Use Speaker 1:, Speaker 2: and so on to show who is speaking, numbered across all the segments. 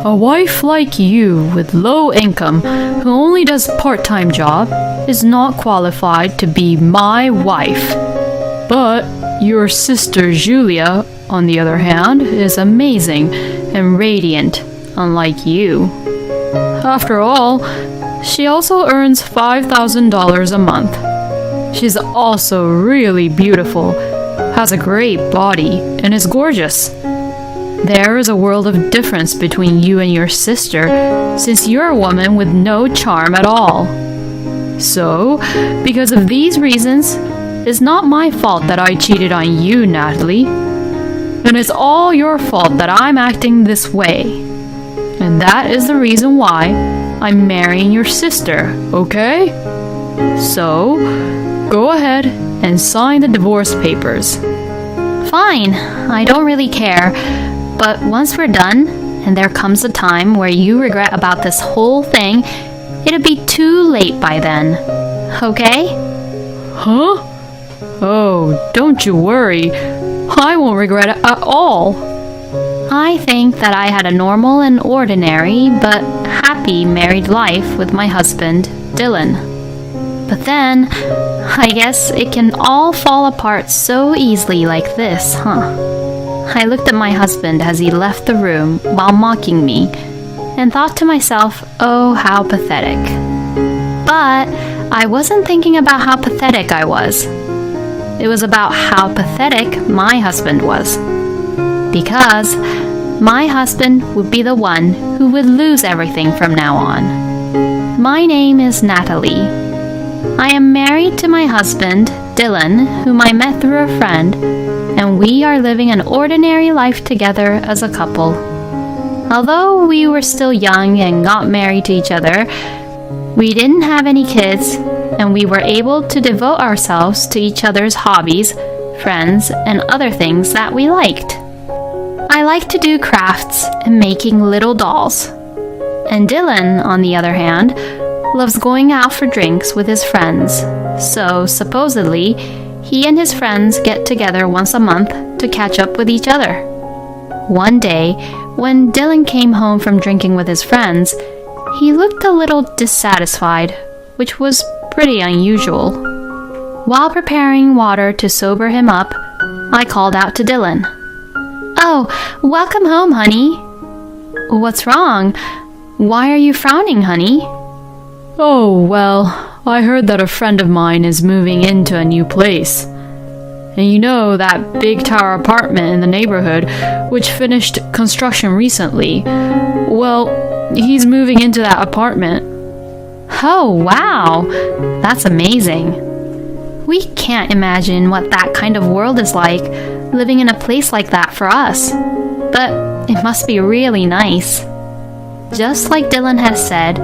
Speaker 1: A wife like you with low income who only does part-time job is not qualified to be my wife. But your sister Julia, on the other hand, is amazing and radiant, unlike you. After all, she also earns $5,000 a month. She's also really beautiful, has a great body, and is gorgeous. There is a world of difference between you and your sister, since you're a woman with no charm at all. So, because of these reasons, it's not my fault that I cheated on you, Natalie. And it's all your fault that I'm acting this way. And that is the reason why I'm marrying your sister, okay? So, go ahead and sign the divorce papers.
Speaker 2: Fine, I don't really care. But once we're done, and there comes a time where you regret about this whole thing, it'll be too late by then. Okay?
Speaker 1: Huh? Oh, don't you worry. I won't regret it at all.
Speaker 2: I think that I had a normal and ordinary, but happy married life with my husband, Dylan. But then, I guess it can all fall apart so easily like this, huh? I looked at my husband as he left the room while mocking me and thought to myself, oh, how pathetic. But I wasn't thinking about how pathetic I was. It was about how pathetic my husband was. Because my husband would be the one who would lose everything from now on. My name is Natalie. I am married to my husband, Dylan, whom I met through a friend, and we are living an ordinary life together as a couple. Although we were still young and got married to each other, we didn't have any kids, and we were able to devote ourselves to each other's hobbies, friends, and other things that we liked. I like to do crafts and making little dolls. And Dylan, on the other hand, loves going out for drinks with his friends. So, supposedly, he and his friends get together once a month to catch up with each other. One day, when Dylan came home from drinking with his friends, he looked a little dissatisfied, which was pretty unusual. While preparing water to sober him up, I called out to Dylan. "Oh, welcome home, honey." "What's wrong? Why are you frowning, honey?"
Speaker 1: Oh, well, I heard that a friend of mine is moving into a new place. And you know that big tower apartment in the neighborhood, which finished construction recently? Well, he's moving into that apartment.
Speaker 2: Oh, wow! That's amazing. We can't imagine what that kind of world is like, living in a place like that for us. But it must be really nice. Just like Dylan has said,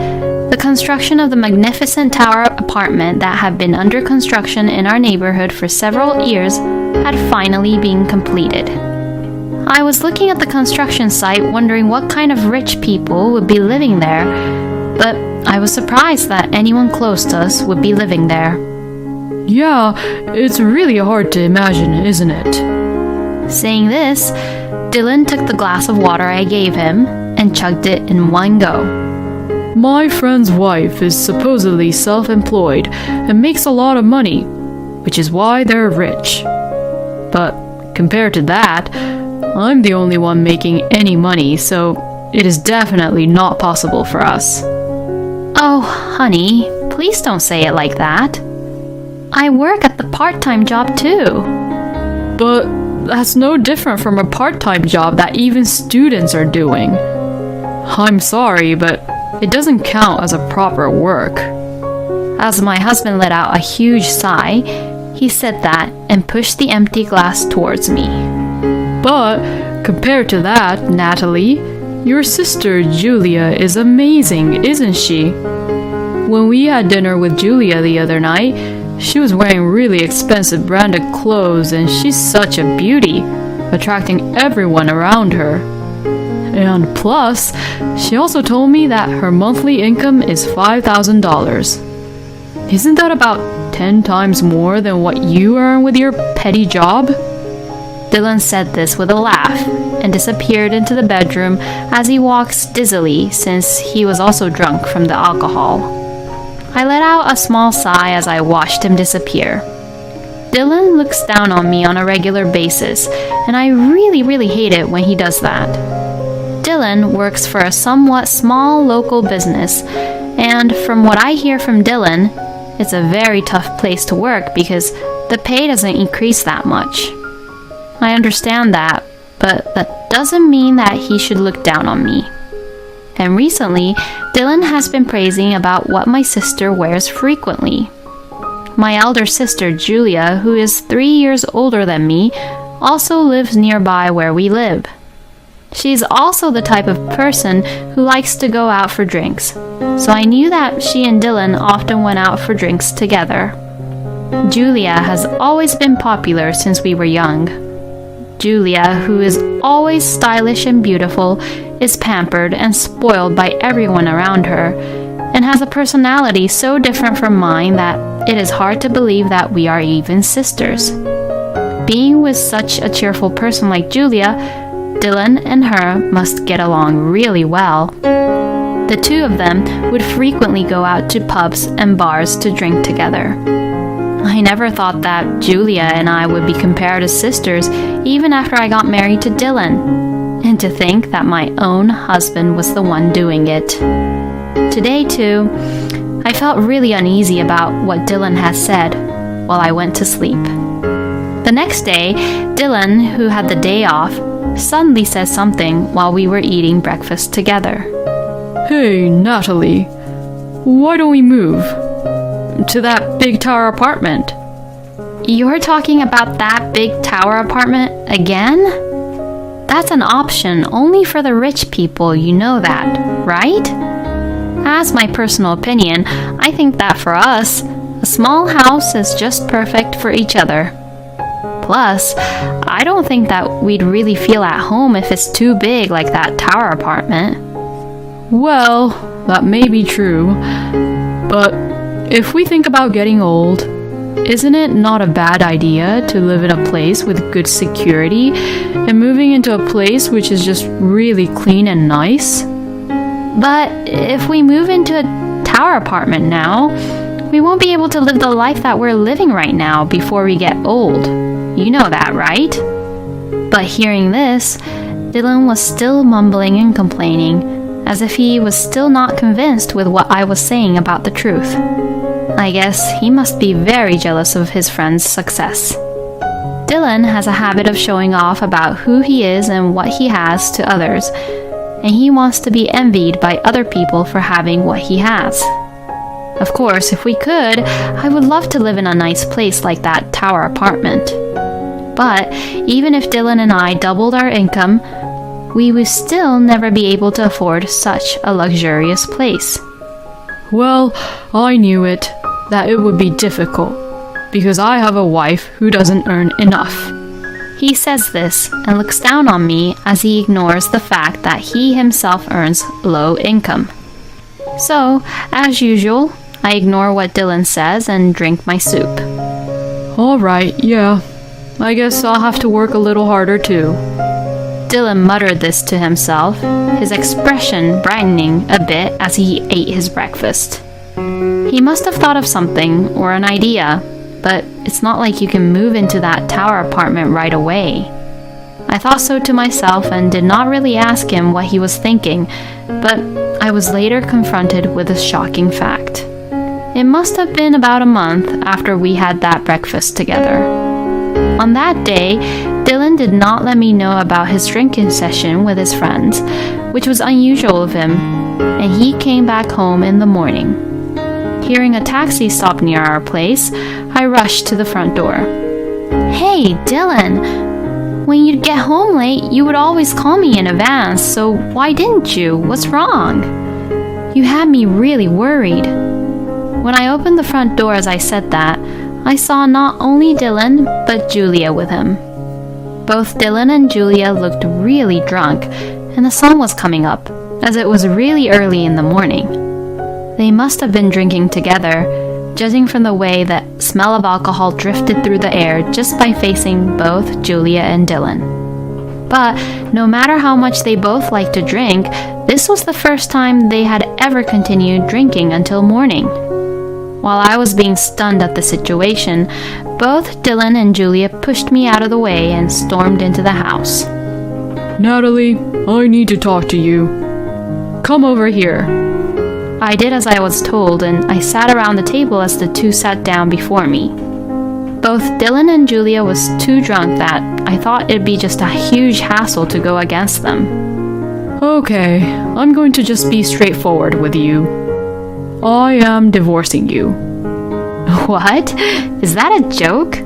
Speaker 2: the construction of the magnificent tower apartment that had been under construction in our neighborhood for several years had finally been completed. I was looking at the construction site wondering what kind of rich people would be living there, but I was surprised that anyone close to us would be living there.
Speaker 1: Yeah, it's really hard to imagine, isn't it?
Speaker 2: Saying this, Dylan took the glass of water I gave him and chugged it in one go.
Speaker 1: My friend's wife is supposedly self-employed and makes a lot of money, which is why they're rich. But compared to that, I'm the only one making any money, so it is definitely not possible for us.
Speaker 2: Oh, honey, please don't say it like that. I work at the part-time job too.
Speaker 1: But that's no different from a part-time job that even students are doing. I'm sorry, but it doesn't count as a proper work.
Speaker 2: As my husband let out a huge sigh, he said that and pushed the empty glass towards me.
Speaker 1: But compared to that, Natalie, your sister Julia is amazing, isn't she? When we had dinner with Julia the other night, she was wearing really expensive branded clothes and she's such a beauty, attracting everyone around her. And plus, she also told me that her monthly income is $5,000. Isn't that about 10 times more than what you earn with your petty job?
Speaker 2: Dylan said this with a laugh and disappeared into the bedroom as he walks dizzily since he was also drunk from the alcohol. I let out a small sigh as I watched him disappear. Dylan looks down on me on a regular basis, and I really hate it when he does that. Dylan works for a somewhat small local business, and from what I hear from Dylan, it's a very tough place to work because the pay doesn't increase that much. I understand that, but that doesn't mean that he should look down on me. And recently, Dylan has been praising about what my sister wears frequently. My elder sister, Julia, who is 3 years older than me, also lives nearby where we live. She's also the type of person who likes to go out for drinks, so I knew that she and Dylan often went out for drinks together. Julia has always been popular since we were young. Julia, who is always stylish and beautiful, is pampered and spoiled by everyone around her, and has a personality so different from mine that it is hard to believe that we are even sisters. Being with such a cheerful person like Julia, Dylan and her must get along really well. The two of them would frequently go out to pubs and bars to drink together. I never thought that Julia and I would be compared as sisters even after I got married to Dylan, and to think that my own husband was the one doing it. Today, too, I felt really uneasy about what Dylan had said while I went to sleep. The next day, Dylan, who had the day off, suddenly said something while we were eating breakfast together.
Speaker 1: Hey, Natalie, why don't we move to that big tower apartment?
Speaker 2: You're talking about that big tower apartment again? That's an option only for the rich people, you know that, right? As my personal opinion, I think that for us, a small house is just perfect for each other. Plus, I don't think that we'd really feel at home if it's too big like that tower apartment.
Speaker 1: Well, that may be true, but if we think about getting old, isn't it not a bad idea to live in a place with good security and moving into a place which is just really clean and nice?
Speaker 2: But if we move into a tower apartment now, we won't be able to live the life that we're living right now before we get old. You know that, right? But hearing this, Dylan was still mumbling and complaining, as if he was still not convinced with what I was saying about the truth. I guess he must be very jealous of his friend's success. Dylan has a habit of showing off about who he is and what he has to others, and he wants to be envied by other people for having what he has. Of course, if we could, I would love to live in a nice place like that tower apartment. But even if Dylan and I doubled our income, we would still never be able to afford such a luxurious place.
Speaker 1: Well, I knew it, that it would be difficult, because I have a wife who doesn't earn enough.
Speaker 2: He says this and looks down on me as he ignores the fact that he himself earns low income. So, as usual, I ignore what Dylan says and drink my soup.
Speaker 1: Alright, yeah. I guess I'll have to work a little harder too.
Speaker 2: Dylan muttered this to himself, his expression brightening a bit as he ate his breakfast. He must have thought of something or an idea, but it's not like you can move into that tower apartment right away. I thought so to myself and did not really ask him what he was thinking, but I was later confronted with a shocking fact. It must have been about a month after we had that breakfast together. On that day, Dylan did not let me know about his drinking session with his friends, which was unusual of him, and he came back home in the morning. Hearing a taxi stop near our place, I rushed to the front door. "Hey, Dylan! When you'd get home late, you would always call me in advance, so why didn't you? What's wrong?" You had me really worried. When I opened the front door as I said that, I saw not only Dylan, but Julia with him. Both Dylan and Julia looked really drunk, and the sun was coming up, as it was really early in the morning. They must have been drinking together, judging from the way that smell of alcohol drifted through the air just by facing both Julia and Dylan. But no matter how much they both liked to drink, this was the first time they had ever continued drinking until morning. While I was being stunned at the situation, both Dylan and Julia pushed me out of the way and stormed into the house.
Speaker 1: Natalie, I need to talk to you. Come over here.
Speaker 2: I did as I was told, and I sat around the table as the two sat down before me. Both Dylan and Julia was too drunk that I thought it'd be just a huge hassle to go against them.
Speaker 1: Okay, I'm going to just be straightforward with you. I am divorcing you.
Speaker 2: What? Is that a joke?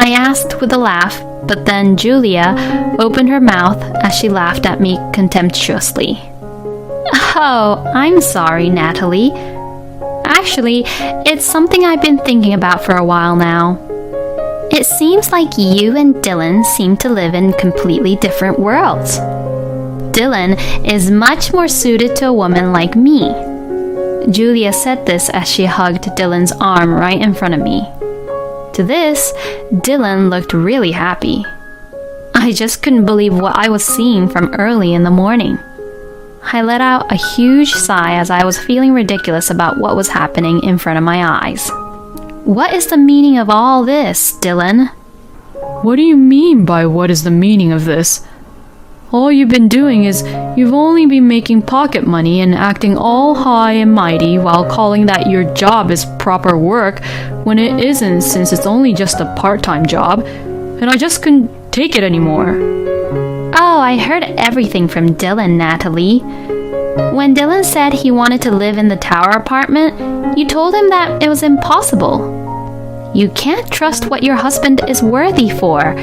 Speaker 2: I asked with a laugh, but then Julia opened her mouth as she laughed at me contemptuously. Oh, I'm sorry, Natalie. Actually, it's something I've been thinking about for a while now. It seems like you and Dylan seem to live in completely different worlds. Dylan is much more suited to a woman like me. Julia said this as she hugged Dylan's arm right in front of me. To this, Dylan looked really happy. I just couldn't believe what I was seeing from early in the morning. I let out a huge sigh as I was feeling ridiculous about what was happening in front of my eyes. What is the meaning of all this, Dylan?
Speaker 1: What do you mean by what is the meaning of this? All you've been doing is you've only been making pocket money and acting all high and mighty while calling that your job is proper work when it isn't, since it's only just a part-time job, and I just couldn't take it anymore.
Speaker 2: Oh, I heard everything from Dylan, Natalie. When Dylan said he wanted to live in the tower apartment, you told him that it was impossible. You can't trust what your husband is worthy for,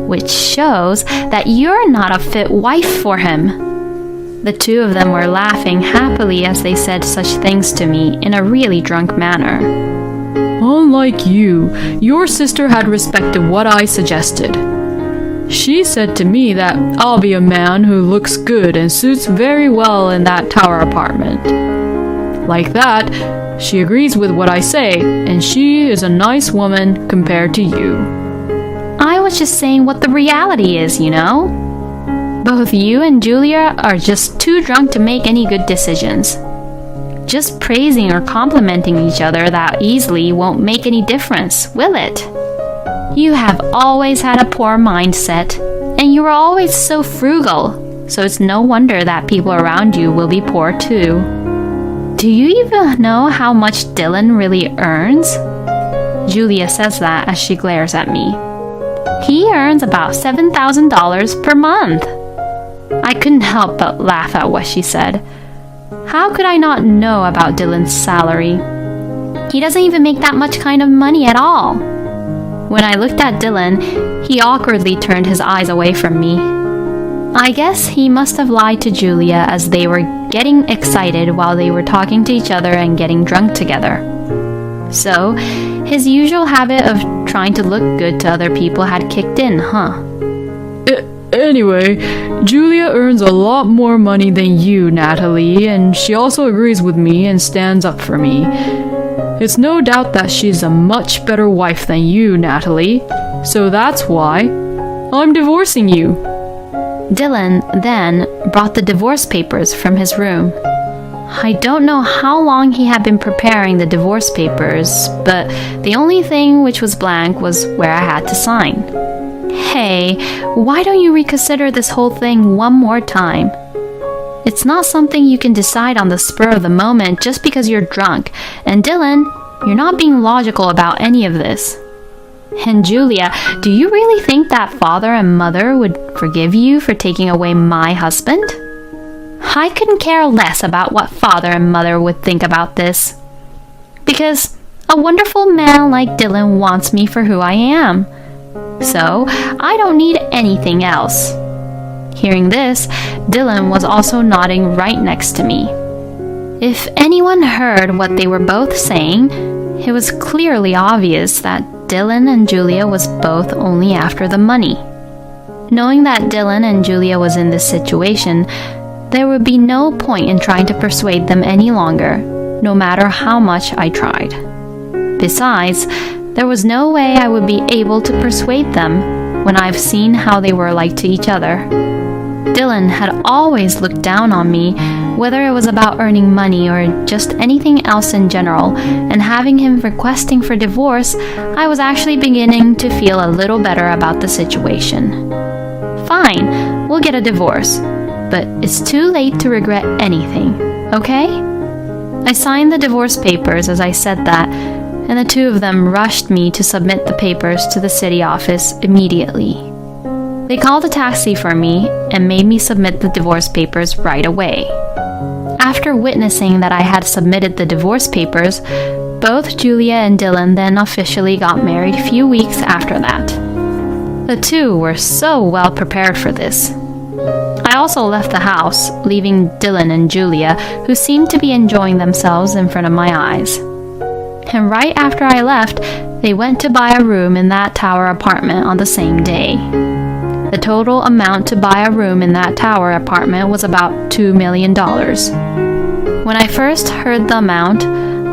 Speaker 2: which shows that you're not a fit wife for him. The two of them were laughing happily as they said such things to me in a really drunk manner.
Speaker 1: Unlike you, your sister had respected what I suggested. She said to me that I'll be a man who looks good and suits very well in that tower apartment. Like that, she agrees with what I say, and she is a nice woman compared to you.
Speaker 2: I was just saying what the reality is, you know? Both you and Julia are just too drunk to make any good decisions. Just praising or complimenting each other that easily won't make any difference, will it? You have always had a poor mindset, and you were always so frugal, so it's no wonder that people around you will be poor too. Do you even know how much Dylan really earns? Julia says that as she glares at me. He earns about $7,000 per month. I couldn't help but laugh at what she said. How could I not know about Dylan's salary? He doesn't even make that much kind of money at all. When I looked at Dylan, he awkwardly turned his eyes away from me. I guess he must have lied to Julia as they were getting excited while they were talking to each other and getting drunk together. So, his usual habit of trying to look good to other people had kicked in, huh?
Speaker 1: Anyway, Julia earns a lot more money than you, Natalie, and she also agrees with me and stands up for me. It's no doubt that she's a much better wife than you, Natalie, so that's why I'm divorcing you.
Speaker 2: Dylan then brought the divorce papers from his room. I don't know how long he had been preparing the divorce papers, but the only thing which was blank was where I had to sign. Hey, why don't you reconsider this whole thing one more time? It's not something you can decide on the spur of the moment just because you're drunk. And Dylan, you're not being logical about any of this. And Julia, do you really think that father and mother would forgive you for taking away my husband? I couldn't care less about what father and mother would think about this. Because a wonderful man like Dylan wants me for who I am. So I don't need anything else. Hearing this, Dylan was also nodding right next to me. If anyone heard what they were both saying, it was clearly obvious that Dylan and Julia was both only after the money. Knowing that Dylan and Julia was in this situation, there would be no point in trying to persuade them any longer, no matter how much I tried. Besides, there was no way I would be able to persuade them when I've seen how they were like to each other. Dylan had always looked down on me, whether it was about earning money or just anything else in general, and having him requesting for divorce, I was actually beginning to feel a little better about the situation. Fine, we'll get a divorce, but it's too late to regret anything, okay? I signed the divorce papers as I said that, and the two of them rushed me to submit the papers to the city office immediately. They called a taxi for me and made me submit the divorce papers right away. After witnessing that I had submitted the divorce papers, both Julia and Dylan then officially got married a few weeks after that. The two were so well prepared for this. I also left the house, leaving Dylan and Julia, who seemed to be enjoying themselves in front of my eyes. And right after I left, they went to buy a room in that tower apartment on the same day. The total amount to buy a room in that tower apartment was about $2 million. When I first heard the amount,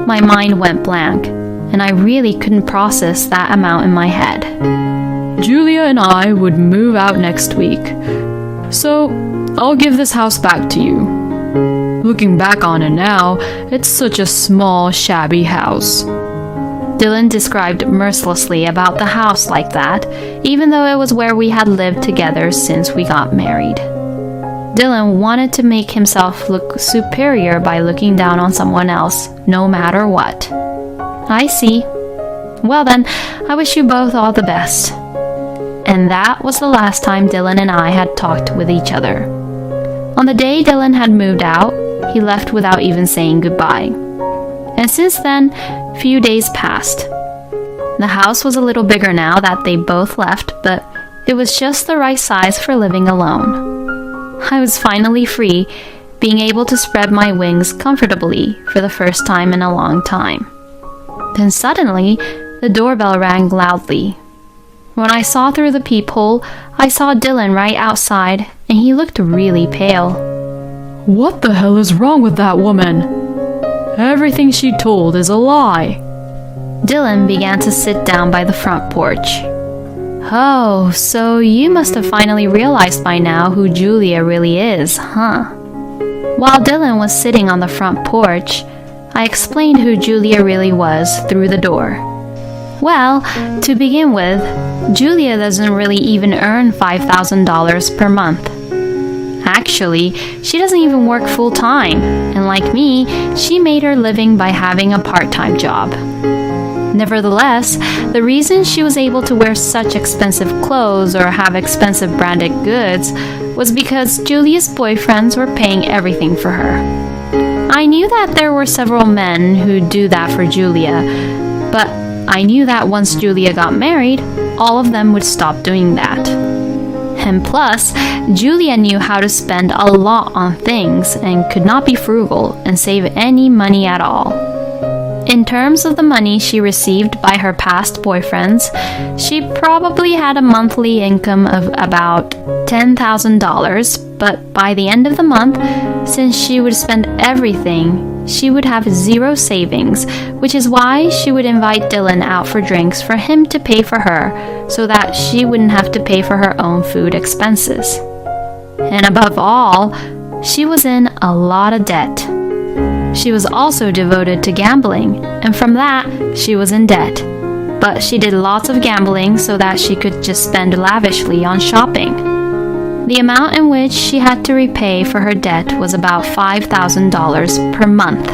Speaker 2: my mind went blank, and I really couldn't process that amount in my head.
Speaker 1: Julia and I would move out next week, so I'll give this house back to you. Looking back on it now, it's such a small, shabby house.
Speaker 2: Dylan described mercilessly about the house like that, even though it was where we had lived together since we got married. Dylan wanted to make himself look superior by looking down on someone else, no matter what. I see. Well then, I wish you both all the best. And that was the last time Dylan and I had talked with each other. On the day Dylan had moved out, he left without even saying goodbye. And since then, few days passed. The house was a little bigger now that they both left, but it was just the right size for living alone. I was finally free, being able to spread my wings comfortably for the first time in a long time. Then suddenly, the doorbell rang loudly. When I saw through the peephole, I saw Dylan right outside, and he looked really pale.
Speaker 1: What the hell is wrong with that woman? Everything she told is a lie.
Speaker 2: Dylan began to sit down by the front porch. Oh, so you must have finally realized by now who Julia really is, huh? While Dylan was sitting on the front porch, I explained who Julia really was through the door. Well, to begin with, Julia doesn't really even earn $5,000 per month. Actually, she doesn't even work full-time, and like me, she made her living by having a part-time job. Nevertheless, the reason she was able to wear such expensive clothes or have expensive branded goods was because Julia's boyfriends were paying everything for her. I knew that there were several men who'd do that for Julia, but I knew that once Julia got married, all of them would stop doing that. And plus, Julia knew how to spend a lot on things and could not be frugal and save any money at all. In terms of the money she received by her past boyfriends, she probably had a monthly income of about $10,000, but by the end of the month, since she would spend everything, she would have zero savings, which is why she would invite Dylan out for drinks for him to pay for her, so that she wouldn't have to pay for her own food expenses. And above all, she was in a lot of debt. She was also devoted to gambling, and from that, she was in debt. But she did lots of gambling so that she could just spend lavishly on shopping. The amount in which she had to repay for her debt was about $5,000 per month.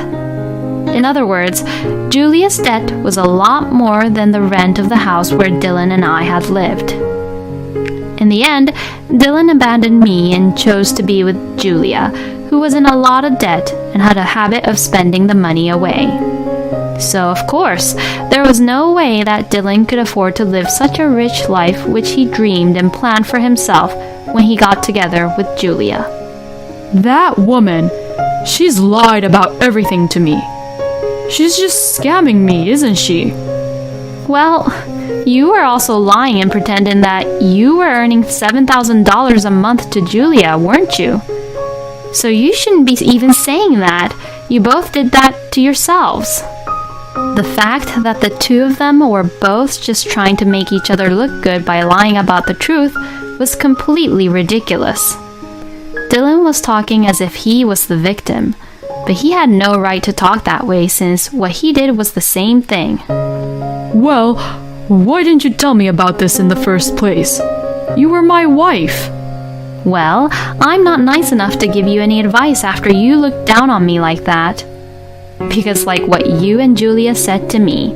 Speaker 2: In other words, Julia's debt was a lot more than the rent of the house where Dylan and I had lived. In the end, Dylan abandoned me and chose to be with Julia, who was in a lot of debt and had a habit of spending the money away. So, of course, there was no way that Dylan could afford to live such a rich life which he dreamed and planned for himself when he got together with Julia.
Speaker 1: That woman, she's lied about everything to me. She's just scamming me, isn't she?
Speaker 2: Well, you were also lying and pretending that you were earning $7,000 a month to Julia, weren't you? So you shouldn't be even saying that. You both did that to yourselves. The fact that the two of them were both just trying to make each other look good by lying about the truth was completely ridiculous. Dylan was talking as if he was the victim, but he had no right to talk that way since what he did was the same thing.
Speaker 1: Well, why didn't you tell me about this in the first place? You were my wife.
Speaker 2: Well, I'm not nice enough to give you any advice after you looked down on me like that. Because like what you and Julia said to me,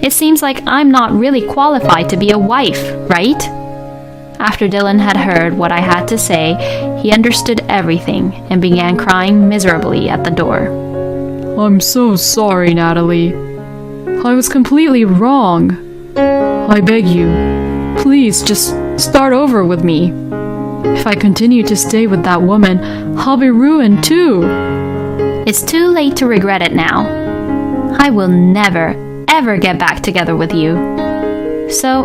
Speaker 2: it seems like I'm not really qualified to be a wife, right? After Dylan had heard what I had to say, he understood everything and began crying miserably at the door.
Speaker 1: I'm so sorry, Natalie. I was completely wrong. I beg you, please just start over with me. If I continue to stay with that woman, I'll be ruined too.
Speaker 2: It's too late to regret it now. I will never, ever get back together with you. So,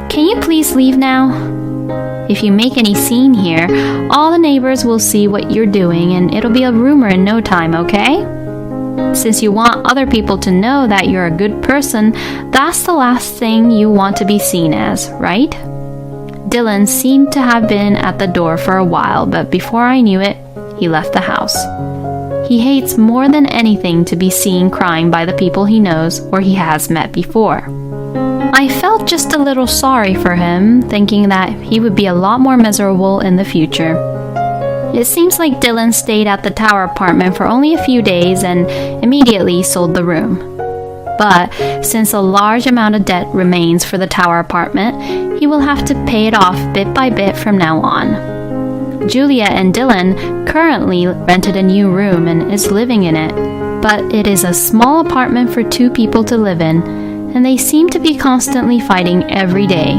Speaker 2: can you please leave now? If you make any scene here, all the neighbors will see what you're doing and it'll be a rumor in no time, okay? Since you want other people to know that you're a good person, that's the last thing you want to be seen as, right? Dylan seemed to have been at the door for a while, but before I knew it, he left the house. He hates more than anything to be seen crying by the people he knows or he has met before. I felt just a little sorry for him, thinking that he would be a lot more miserable in the future. It seems like Dylan stayed at the tower apartment for only a few days and immediately sold the room. But since a large amount of debt remains for the tower apartment, he will have to pay it off bit by bit from now on. Julia and Dylan currently rented a new room and is living in it, but it is a small apartment for two people to live in, and they seem to be constantly fighting every day.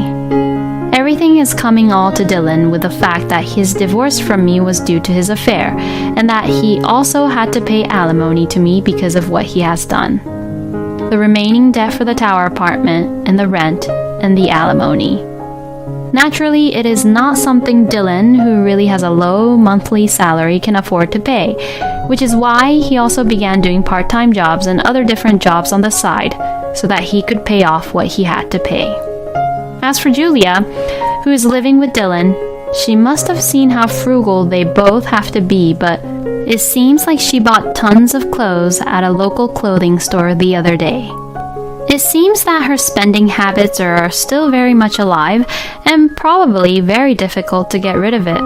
Speaker 2: Everything is coming all to Dylan with the fact that his divorce from me was due to his affair, and that he also had to pay alimony to me because of what he has done. The remaining debt for the tower apartment, and the rent, and the alimony. Naturally, it is not something Dylan, who really has a low monthly salary, can afford to pay, which is why he also began doing part-time jobs and other different jobs on the side, so that he could pay off what he had to pay. As for Julia, who is living with Dylan, she must have seen how frugal they both have to be, but it seems like she bought tons of clothes at a local clothing store the other day. It seems that her spending habits are still very much alive and probably very difficult to get rid of it.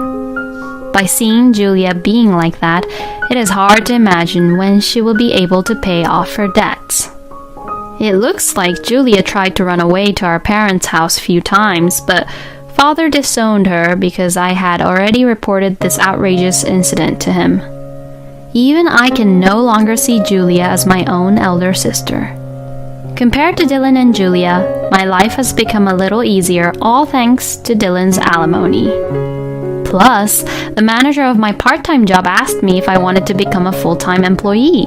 Speaker 2: By seeing Julia being like that, it is hard to imagine when she will be able to pay off her debts. It looks like Julia tried to run away to our parents' house a few times, but Father disowned her because I had already reported this outrageous incident to him. Even I can no longer see Julia as my own elder sister. Compared to Dylan and Julia, my life has become a little easier, all thanks to Dylan's alimony. Plus, the manager of my part-time job asked me if I wanted to become a full-time employee.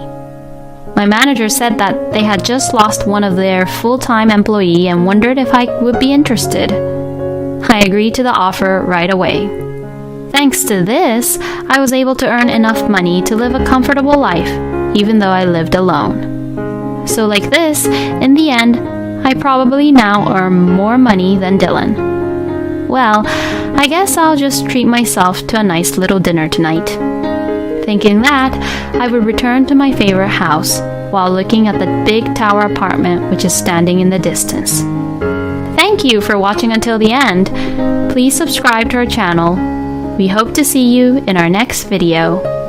Speaker 2: My manager said that they had just lost one of their full-time employee and wondered if I would be interested. I agreed to the offer right away. Thanks to this, I was able to earn enough money to live a comfortable life, even though I lived alone. So like this, in the end, I probably now earn more money than Dylan. Well, I guess I'll just treat myself to a nice little dinner tonight. Thinking that, I would return to my favorite house while looking at the big tower apartment which is standing in the distance. Thank you for watching until the end. Please subscribe to our channel. We hope to see you in our next video.